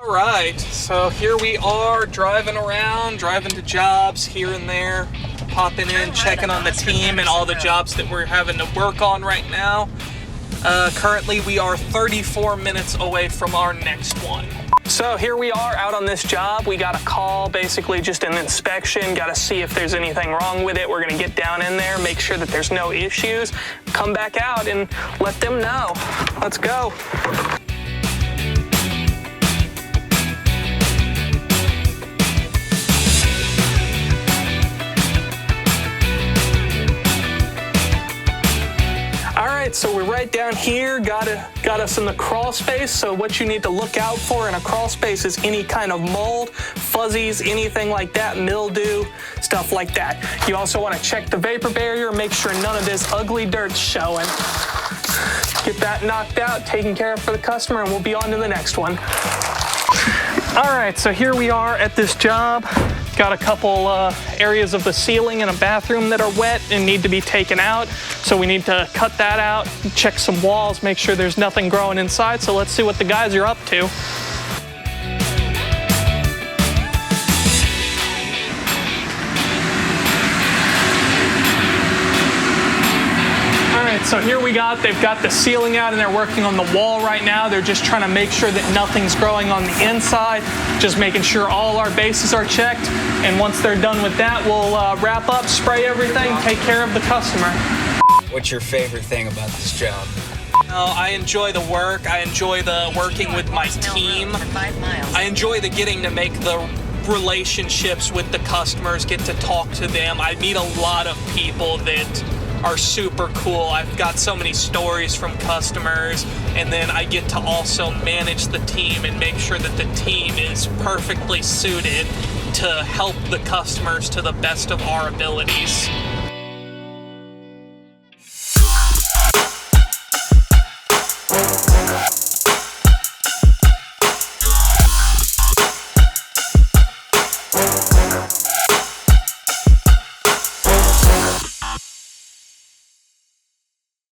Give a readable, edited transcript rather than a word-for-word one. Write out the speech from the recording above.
All right, so here we are driving around, driving to jobs here and there, popping in, checking on the team and all the jobs that we're having to work on right now. Currently we are 34 minutes away from our next one. So here we are out on this job. We got a call, basically just an inspection, got to see if there's anything wrong with it. We're going to get down in there, make sure that there's no issues, come back out and let them know. Let's go. So we're right down here, got us in the crawl space. So what you need to look out for in a crawl space is any kind of mold, fuzzies, anything like that, mildew, stuff like that. You also want to check the vapor barrier, make sure none of this ugly dirt's showing. Get that knocked out, taken care of for the customer, and we'll be on to the next one. All right, so here we are at this job. Got a couple areas of the ceiling in a bathroom that are wet and need to be taken out. So we need to cut that out, check some walls, make sure there's nothing growing inside. So let's see what the guys are up to. So here they've got the ceiling out and they're working on the wall right now. They're just trying to make sure that nothing's growing on the inside, just making sure all our bases are checked. And once they're done with that, we'll wrap up, spray everything, take care of the customer. What's your favorite thing about this job? I enjoy the work. I enjoy the working with my team. I enjoy the getting to make the relationships with the customers, get to talk to them. I meet a lot of people that are super cool. I've got so many stories from customers, and then I get to also manage the team and make sure that the team is perfectly suited to help the customers to the best of our abilities.